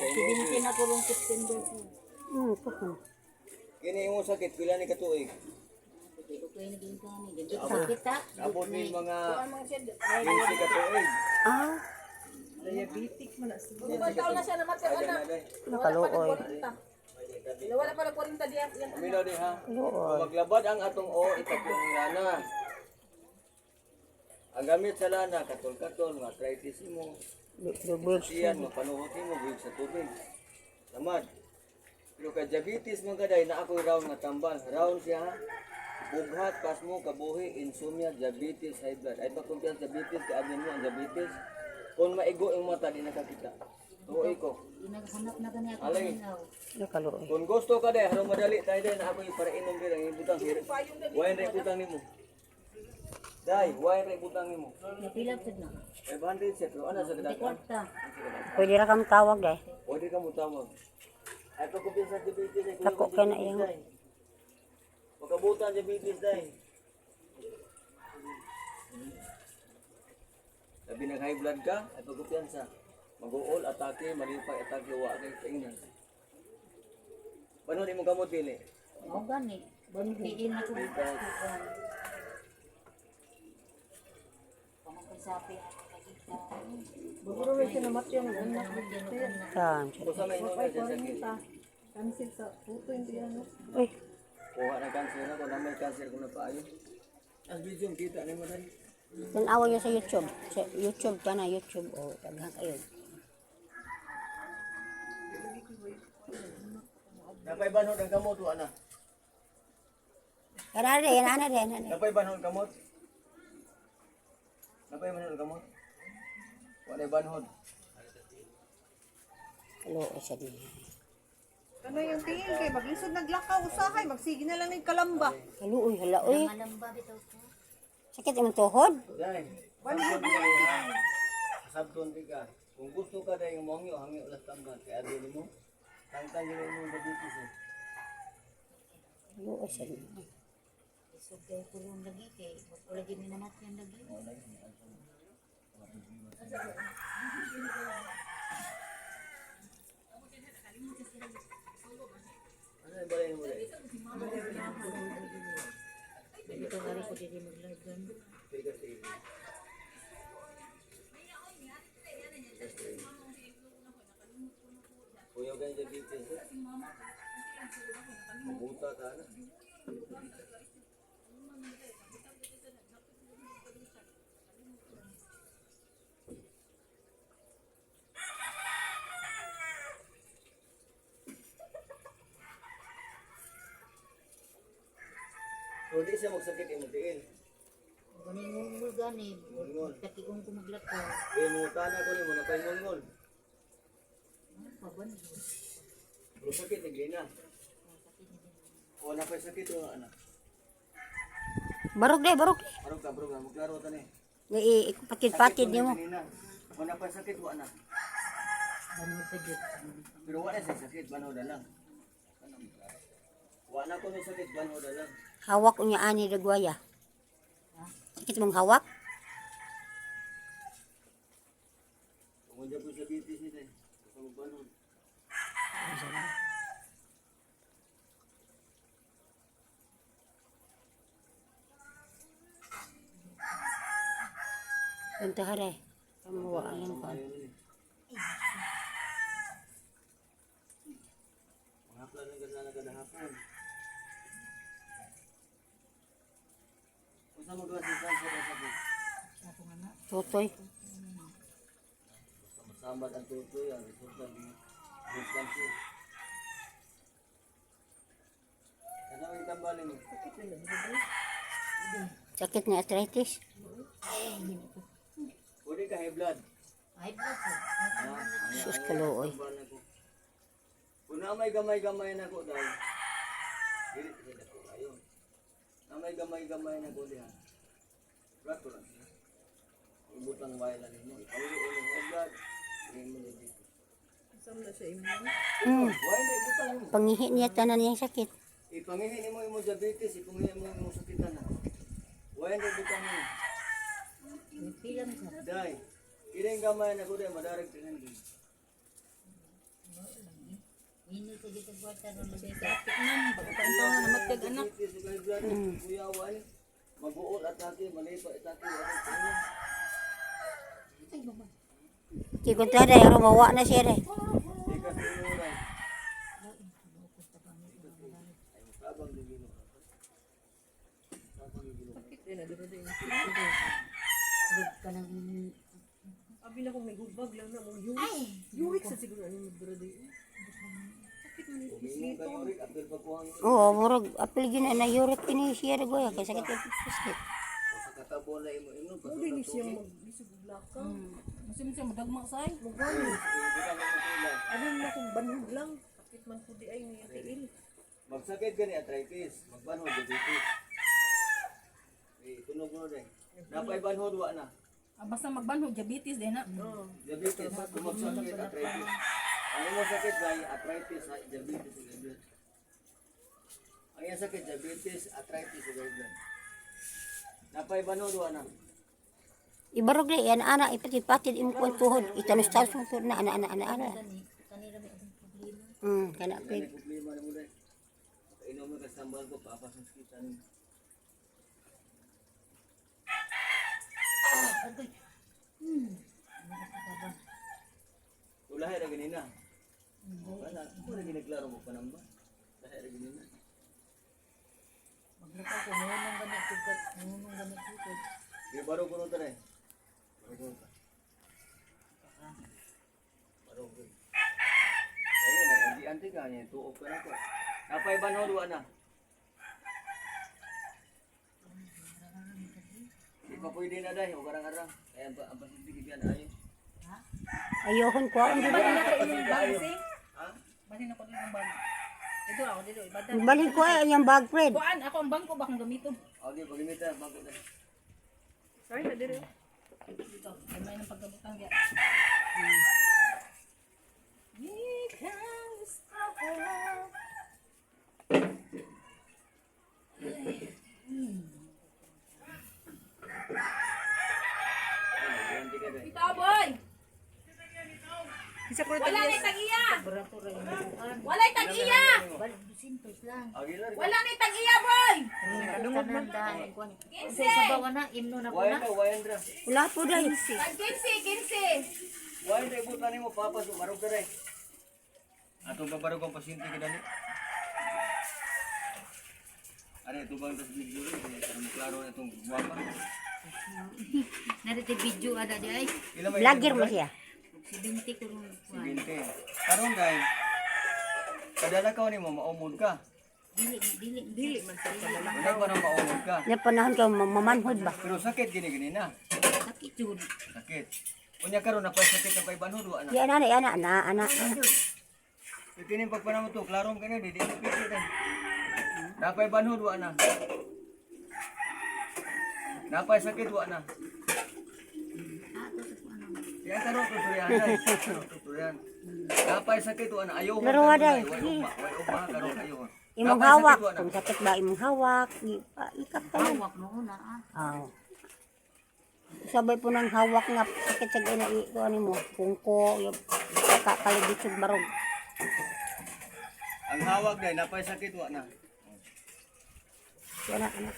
17 na kurong September po. Kini imong sakit pila ni katuig? Okay, naging kami. Ganito kita. Abot ni mga 20 katuig. Diabetic man na siya. Ilang taon na siya namatay, anak. Nakaluoy. Wala pa na 40 diyan. Minaw di ha. Maglabad ang atong itatong lana. Ang gamit sa lana katol-katol, mga arthritis mo. Siyan, mapanuhot mo big sa tubig. Lamad. Pero ka diabetes man kaday na ako round nga tambal. Round siya ha. Bughat, pasmo, kabuhi, insomnia, diabetes, high blood. Ay pa kung diabetes, kaagyan mo ang diabetes. Kung maigo yung mata, di nakakita. Tuoy ko. Naghanap na gani ako. Alay. Nakaluoy. Kung gusto ka day, harong madali tayo day na ako yung para inom din ang ibutang sir. Wayan rin ibutang nimo. Day, wayan rin ibutang nimo. Napilap sad na. 500 set, ano sa kadang? Kwarta. Pwede ra kang tawag eh. Pwede ka mo tawag. Ay pagkupin sa diabetes ay Dako ka na iyang. Pagkabutan diabetes day. Sabi nag high blood ka, ay pagkupiyansa. Mag-uol, atake, malipay, atake, wakay, kaingnan. Paano di mo gamot dili? Mao gani. Banitiin na ko. Pamakasapi ako nakita. Buro rin siya namatay ang anak. Saan? Kung sa may inunan siya sakit. Kansil sa puto hindi ano. Uy, Kuha na cancer na, kung na may cancer kung napaayo. Ang video, kita na mo dahil. tanawa niyo sa YouTube. Sa YouTube ka na, YouTube. O, daghan kayo. Napay banhod ang gamot, wa na. Yan rin. Napay banhod ang gamot. Napay banhod ang gamot. Wala banhod. Kaluoy siya din. Ano yung tingin kay maglisod naglakaw usahay magsige na lang ng kalamba. Kaluoy, hala, uy. Malamba bitaw ko. Sakit imong tuhod? Dahil, sabton di ka. Kung gusto ka dahil yung hangyo ulas tambal. Kaya dili mo, tangtang yun yung diabetes eh. Kaluoy siya din. Isog kay kulong lagi kay wala gyud minamatay ang lagi. Ano yung balay mo dahil? Dito gari ko dili mag-live gan. Kuya ka yung diabetes eh. Mabuta ka na. So di siya magsakit yung matiil. Gani ngul gani. Ngol-ngol. Taki kong kumaglakaw. Eh, mutana ko ni mo na kay ngol-ngol. Paban. Pero sakit, naglina. O, napay sakit o anak. Barog Barog ka, maglaro ka ni. Ipakid-pakid niyo mo. O, napay sakit o anak. Banu pa jud. Pero wala siya sakit, banaw na lang. Wala ko may sakit, banaw na lang. Hawak unya ani dagwaya. Sakit mong hawak? Kung hindi po sa bitis nila, gusto mo banaw. Punta ka rin. Kamuha alam ko. Ayaw nila. Mahapla na ganda na kada hapon. Kung saan mo gawa si cancer ang sakit? Ako nga na. Tutoy. Masambat ang tutoy, ang resulta ng breast cancer. Ano yung tambalin mo? Sakit na arthritis. Pwede ka high blood. Ay blood sir. Sus, kaluoy. Kung na may gamay-gamay na ko dahil, dili ko sila ko kayo. Na may gamay-gamay na ko diyan. Brato lang siya. Ibutang wala lang mo. Ipawili ulit high blood. Hindi mo na dito. Saan na siya imo? Why na ibutang mo? Pangihi niya tanan niyang sakit. Ipangihin mo yung diabetes, ipangihin mo yung sakitan na. Why na ibutang mo? Pilam sir. Dahil, kiring gamay na ko dahil madarag tingin din. dito buhat na lagi ka. Sakit man, pagkapantaw na namatag anak. Diabetes ug high blood. Kuyawan. Mag-uol atake, malipa atake. Di ko tada, yung rumawa na siya rin. Di ka tinuran. Tabang digino. Good ka nang Abi na kung may hubag lang na mo yuwik sa siguro ano magbrado yun. Sakit man yung Umingon ka yung rin, apil pagkuhan mo. Oo, murag apil gina na yurik kini siya rin goya. Kaya sakit yung pusit. O sa katabo na imo, Hindi ni siya maglisog blakaw. Masim siya madagmak say. Magani. Hindi ka magkukulang. Ano na kung banhog lang. Sakit man ko di ay niya tiil. Magsakit ka ni arthritis, magbanhod diabetes. Tunog mo rin. Napay banhod wa na. Basta magbanhog diabetes din na. Diabetes, kung magsakit arthritis. Ang imo sakit ay arthritis, diabetes ug high blood. Ang iyang sakit diabetes, arthritis ug high blood. Napay banhod wa na. Ibarog na yan, ana, ipatid-patid imo ko ang tuhod. Itanus-tanus mo tuhod na, ana. kanira may abang problema. Kana Kani apil. problema na mo dai. Inom mo ka sambal ko papas ang sakit ani. Ulahay ra ganina. Wala, ko ra ginaklaro mo pa namba. Lahay ra ganina. Maglakaw ko ngunong ganit tukod, ngunong ganit tukod. Di baro ko nung tanay. Baro ka. Baro ko. Ayun, anti-anti ka niya. Tuok ka na ko. Napay banhod wa na. Di pa pwede na dahil. O karang-arang. Kaya ang pasintig yan ayo. Ayohon ko ang Bali na ko inyong bag si. Ha? Bali na ko inyong bag. Dito ako dito ibada. Balik ko ay yung bag, Fred. Kuan ako ang bangko bakang gamiton. Okay, pag-imita. Bago na. Sorry na dire. Dito, ay may nang pagkabutang ya. Anti ka dahil. Ikaw boy. Isa ko Wala na tag-iya. Barato ra yung buwan. Wala tag-iya. Balik dusintos lang. Aguilar. Wala na tag-iya boy. Kadungog man dahil kuan. Kinse. Sa sabaw na imno na po Wayan na. na, wayan na. Wala po dahil. Tag 15. Wayan na, ibutan mo papas. Marog ka rin. Atong babarog ang pasyente ka dali. Ano, ito bang tas video rin? Para maklaro na itong guwapa. Narito video ada di ay. Ilan may Vlogger mo siya. Si Binti ko nung kuan. Binte. Karong guys, kadala ka ni mo, maumod ka. Dili man sa padala. Wala ba nang maumod ka? Na panahon ka mamanhod ba? Pero sakit gini-gini na. sakit jud. Sakit. Kunya karon na pa sakit na pa ibanhod wa na. Yan ana. Kini pagpanamo to, klarom ka na, di piti na. Napay banhod wa na. Napay sakit wa na. Yan karon tutuyan na. Tutuyan. Napay sakit wa na. Ayaw. Laro wa day. Way ugma karon ayaw. Imong Napay hawak, sakit wa na. kung sakit ba imong hawak, ikap ka lang. Hawak mo na ah. Sabay po ng hawak nga sakit sa gina ko ano mo, kungko, yung kaligit sa barog. Ang hawak day napay sakit wa na. Yan ana.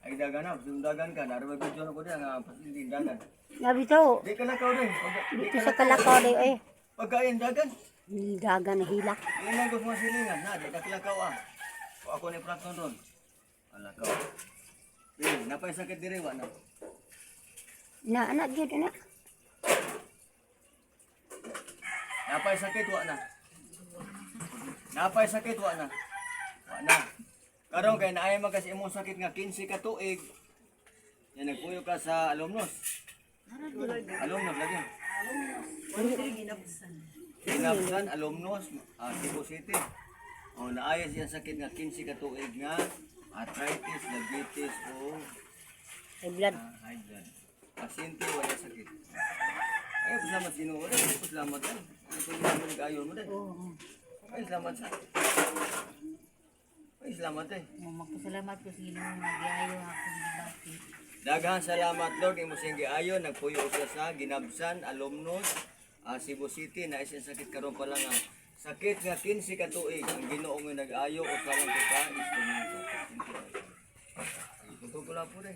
Ay dagan na, dagan ka. Naroon video na ko diyan nga pasilin dagan. Labi to, Di ka lakaw din. dito sa kalakaw day ay Pagkain dagan. dagan na hilak. Hindi lang gusto masilingan. Na, di ka lakaw ah. O ako ni Praton doon. Alakaw. Napay sakit diri wa na. Na anak gyud na. Napay sakit wa na. Napay sakit wa na. Wa na. Karon kay naay man kasi imong sakit nga 15 ka tuig. Yan nagpuyo ka sa alumnos. Alumnos lagi. Ginabsan alumnos Cebu City. O naayos yan sakit nga 15 ka tuig nga arthritis, diabetes o High blood. high blood. Pasyente wala sakit. Ay, salamat Ginoo. Ay, salamat din. Ay, salamat nag-ayon mo din. Ay, salamat sa. Ay, salamat eh. Magpasalamat ko sa Ginoo nga giayo ako ni Bati. Daghan salamat Lord imo sing giayon nagpuyo siya sa Ginabsan, Alumnos, Cebu City na isang sakit karon pa lang sakit nga 15 ka tuig ang Ginoo mo nag-ayo o salang ko ka is tumingo. Ito ko lang po rin.